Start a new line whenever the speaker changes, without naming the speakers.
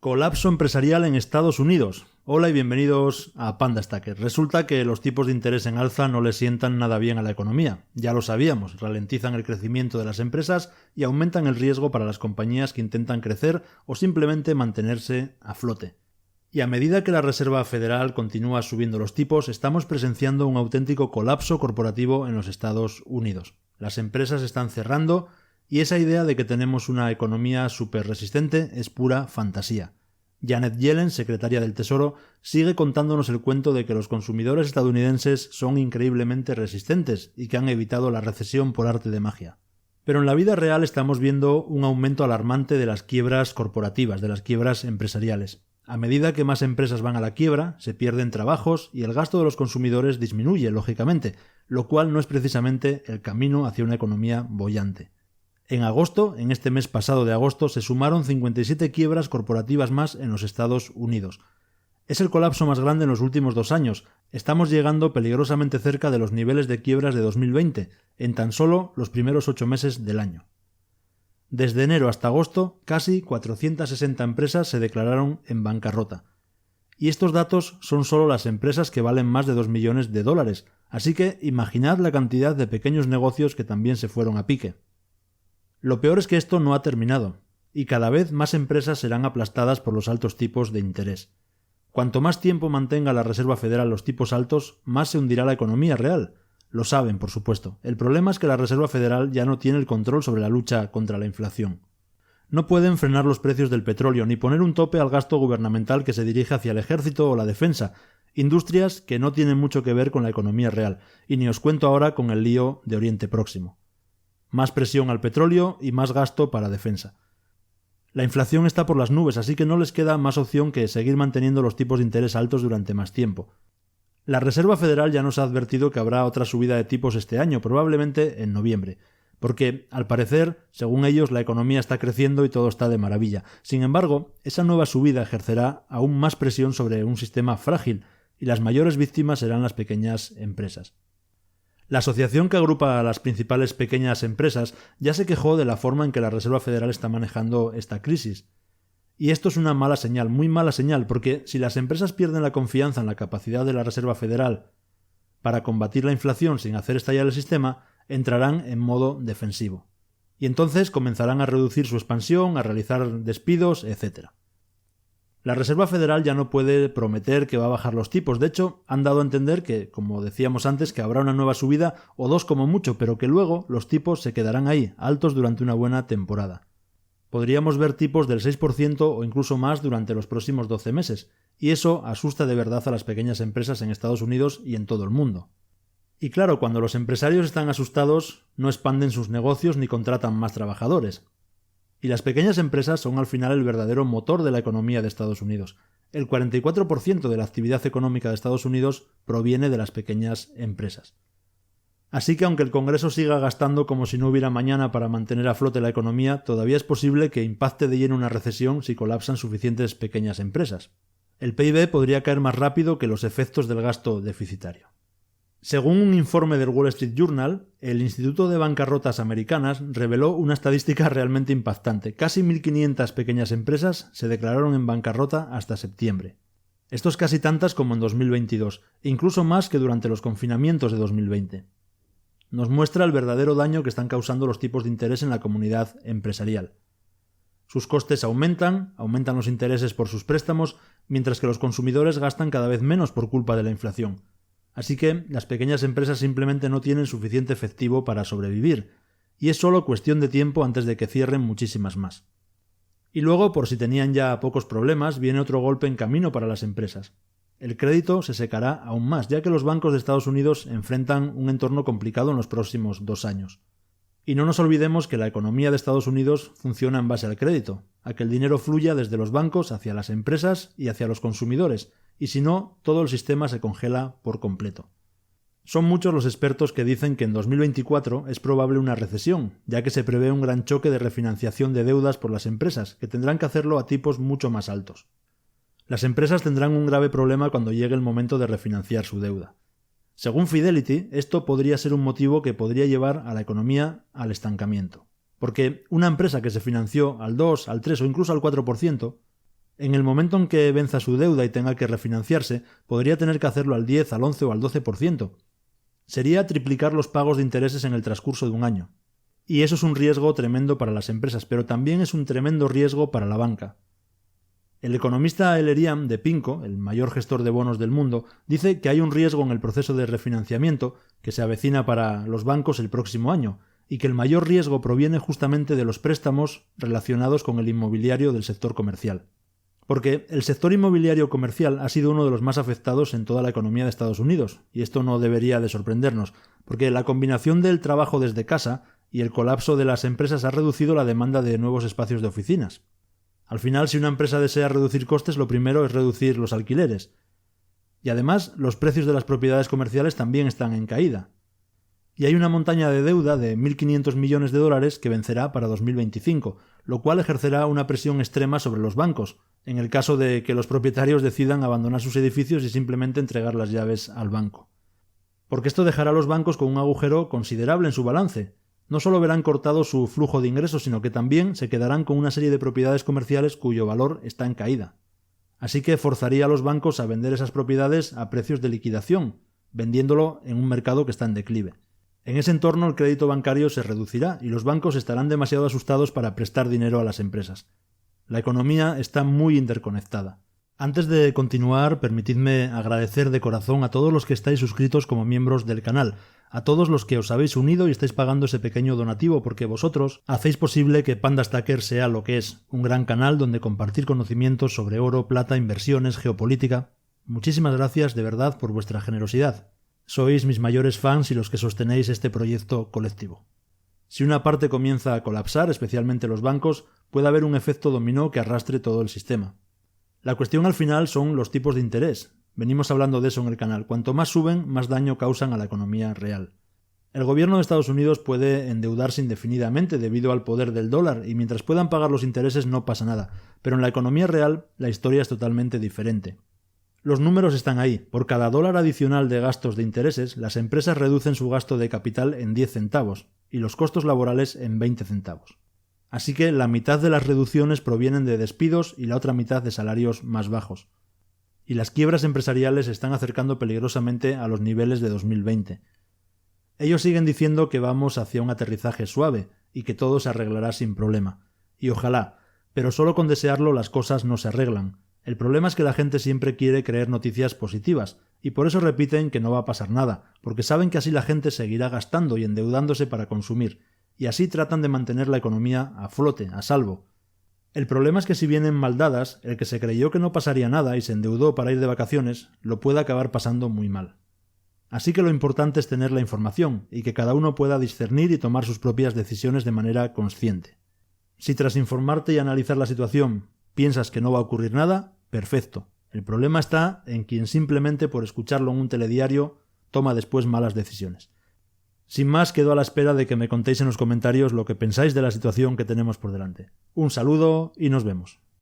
Colapso empresarial en Estados Unidos. Hola y bienvenidos a Panda Stacker. Resulta que los tipos de interés en alza no le sientan nada bien a la economía. Ya lo sabíamos, ralentizan el crecimiento de las empresas y aumentan el riesgo para las compañías que intentan crecer o simplemente mantenerse a flote. Y a medida que la Reserva Federal continúa subiendo los tipos, estamos presenciando un auténtico colapso corporativo en los Estados Unidos. Las empresas están cerrando y esa idea de que tenemos una economía súper resistente es pura fantasía. Janet Yellen, secretaria del Tesoro, sigue contándonos el cuento de que los consumidores estadounidenses son increíblemente resistentes y que han evitado la recesión por arte de magia. Pero en la vida real estamos viendo un aumento alarmante de las quiebras corporativas, de las quiebras empresariales. A medida que más empresas van a la quiebra, se pierden trabajos y el gasto de los consumidores disminuye, lógicamente, lo cual no es precisamente el camino hacia una economía boyante. En agosto, en este mes pasado de agosto, se sumaron 57 quiebras corporativas más en los Estados Unidos. Es el colapso más grande en los últimos 2 años. Estamos llegando peligrosamente cerca de los niveles de quiebras de 2020, en tan solo los primeros 8 meses del año. Desde enero hasta agosto, casi 460 empresas se declararon en bancarrota. Y estos datos son solo las empresas que valen más de $2 millones, así que imaginad la cantidad de pequeños negocios que también se fueron a pique. Lo peor es que esto no ha terminado, y cada vez más empresas serán aplastadas por los altos tipos de interés. Cuanto más tiempo mantenga la Reserva Federal los tipos altos, más se hundirá la economía real. Lo saben, por supuesto. El problema es que la Reserva Federal ya no tiene el control sobre la lucha contra la inflación. No pueden frenar los precios del petróleo ni poner un tope al gasto gubernamental que se dirige hacia el ejército o la defensa, industrias que no tienen mucho que ver con la economía real, y ni os cuento ahora con el lío de Oriente Próximo. Más presión al petróleo y más gasto para defensa. La inflación está por las nubes, así que no les queda más opción que seguir manteniendo los tipos de interés altos durante más tiempo. La Reserva Federal ya nos ha advertido que habrá otra subida de tipos este año, probablemente en noviembre, porque, al parecer, según ellos, la economía está creciendo y todo está de maravilla. Sin embargo, esa nueva subida ejercerá aún más presión sobre un sistema frágil, y las mayores víctimas serán las pequeñas empresas. La asociación que agrupa a las principales pequeñas empresas ya se quejó de la forma en que la Reserva Federal está manejando esta crisis. Y esto es una mala señal, muy mala señal, porque si las empresas pierden la confianza en la capacidad de la Reserva Federal para combatir la inflación sin hacer estallar el sistema, entrarán en modo defensivo. Y entonces comenzarán a reducir su expansión, a realizar despidos, etc. La Reserva Federal ya no puede prometer que va a bajar los tipos. De hecho, han dado a entender que, como decíamos antes, que habrá una nueva subida o 2 como mucho, pero que luego los tipos se quedarán ahí, altos durante una buena temporada. Podríamos ver tipos del 6% o incluso más durante los próximos 12 meses, y eso asusta de verdad a las pequeñas empresas en Estados Unidos y en todo el mundo. Y claro, cuando los empresarios están asustados, no expanden sus negocios ni contratan más trabajadores. Y las pequeñas empresas son al final el verdadero motor de la economía de Estados Unidos. El 44% de la actividad económica de Estados Unidos proviene de las pequeñas empresas. Así que aunque el Congreso siga gastando como si no hubiera mañana para mantener a flote la economía, todavía es posible que impacte de lleno una recesión si colapsan suficientes pequeñas empresas. El PIB podría caer más rápido que los efectos del gasto deficitario. Según un informe del Wall Street Journal, el Instituto de Bancarrotas Americanas reveló una estadística realmente impactante. Casi 1.500 pequeñas empresas se declararon en bancarrota hasta septiembre. Esto es casi tantas como en 2022, incluso más que durante los confinamientos de 2020. Nos muestra el verdadero daño que están causando los tipos de interés en la comunidad empresarial. Sus costes aumentan los intereses por sus préstamos, mientras que los consumidores gastan cada vez menos por culpa de la inflación. Así que las pequeñas empresas simplemente no tienen suficiente efectivo para sobrevivir, y es solo cuestión de tiempo antes de que cierren muchísimas más. Y luego, por si tenían ya pocos problemas, viene otro golpe en camino para las empresas. El crédito se secará aún más, ya que los bancos de Estados Unidos enfrentan un entorno complicado en los próximos 2 años. Y no nos olvidemos que la economía de Estados Unidos funciona en base al crédito, a que el dinero fluya desde los bancos hacia las empresas y hacia los consumidores, y si no, todo el sistema se congela por completo. Son muchos los expertos que dicen que en 2024 es probable una recesión, ya que se prevé un gran choque de refinanciación de deudas por las empresas, que tendrán que hacerlo a tipos mucho más altos. Las empresas tendrán un grave problema cuando llegue el momento de refinanciar su deuda. Según Fidelity, esto podría ser un motivo que podría llevar a la economía al estancamiento. Porque una empresa que se financió al 2, al 3 o incluso al 4%, En el momento en que venza su deuda y tenga que refinanciarse, podría tener que hacerlo al 10, al 11 o al 12%. Sería triplicar los pagos de intereses en el transcurso de un año. Y eso es un riesgo tremendo para las empresas, pero también es un tremendo riesgo para la banca. El economista El Erian de PIMCO, el mayor gestor de bonos del mundo, dice que hay un riesgo en el proceso de refinanciamiento que se avecina para los bancos el próximo año, y que el mayor riesgo proviene justamente de los préstamos relacionados con el inmobiliario del sector comercial. Porque el sector inmobiliario comercial ha sido uno de los más afectados en toda la economía de Estados Unidos, y esto no debería de sorprendernos, porque la combinación del trabajo desde casa y el colapso de las empresas ha reducido la demanda de nuevos espacios de oficinas. Al final, si una empresa desea reducir costes, lo primero es reducir los alquileres. Y además, los precios de las propiedades comerciales también están en caída. Y hay una montaña de deuda de 1.500 millones de dólares que vencerá para 2025, lo cual ejercerá una presión extrema sobre los bancos, en el caso de que los propietarios decidan abandonar sus edificios y simplemente entregar las llaves al banco. Porque esto dejará a los bancos con un agujero considerable en su balance. No solo verán cortado su flujo de ingresos, sino que también se quedarán con una serie de propiedades comerciales cuyo valor está en caída. Así que forzaría a los bancos a vender esas propiedades a precios de liquidación, vendiéndolo en un mercado que está en declive. En ese entorno el crédito bancario se reducirá y los bancos estarán demasiado asustados para prestar dinero a las empresas. La economía está muy interconectada. Antes de continuar, permitidme agradecer de corazón a todos los que estáis suscritos como miembros del canal, a todos los que os habéis unido y estáis pagando ese pequeño donativo, porque vosotros hacéis posible que Panda Stacker sea lo que es, un gran canal donde compartir conocimientos sobre oro, plata, inversiones, geopolítica. Muchísimas gracias de verdad por vuestra generosidad. Sois mis mayores fans y los que sostenéis este proyecto colectivo. Si una parte comienza a colapsar, especialmente los bancos, puede haber un efecto dominó que arrastre todo el sistema. La cuestión al final son los tipos de interés. Venimos hablando de eso en el canal. Cuanto más suben, más daño causan a la economía real. El gobierno de Estados Unidos puede endeudarse indefinidamente debido al poder del dólar y mientras puedan pagar los intereses no pasa nada. Pero en la economía real la historia es totalmente diferente. Los números están ahí. Por cada dólar adicional de gastos de intereses, las empresas reducen su gasto de capital en 10 centavos y los costos laborales en 20 centavos. Así que la mitad de las reducciones provienen de despidos y la otra mitad de salarios más bajos. Y las quiebras empresariales se están acercando peligrosamente a los niveles de 2020. Ellos siguen diciendo que vamos hacia un aterrizaje suave y que todo se arreglará sin problema. Y ojalá, pero solo con desearlo las cosas no se arreglan. El problema es que la gente siempre quiere creer noticias positivas, y por eso repiten que no va a pasar nada, porque saben que así la gente seguirá gastando y endeudándose para consumir, y así tratan de mantener la economía a flote, a salvo. El problema es que si vienen mal dadas, el que se creyó que no pasaría nada y se endeudó para ir de vacaciones, lo puede acabar pasando muy mal. Así que lo importante es tener la información, y que cada uno pueda discernir y tomar sus propias decisiones de manera consciente. Si tras informarte y analizar la situación piensas que no va a ocurrir nada, perfecto. El problema está en quien simplemente por escucharlo en un telediario toma después malas decisiones. Sin más, quedo a la espera de que me contéis en los comentarios lo que pensáis de la situación que tenemos por delante. Un saludo y nos vemos.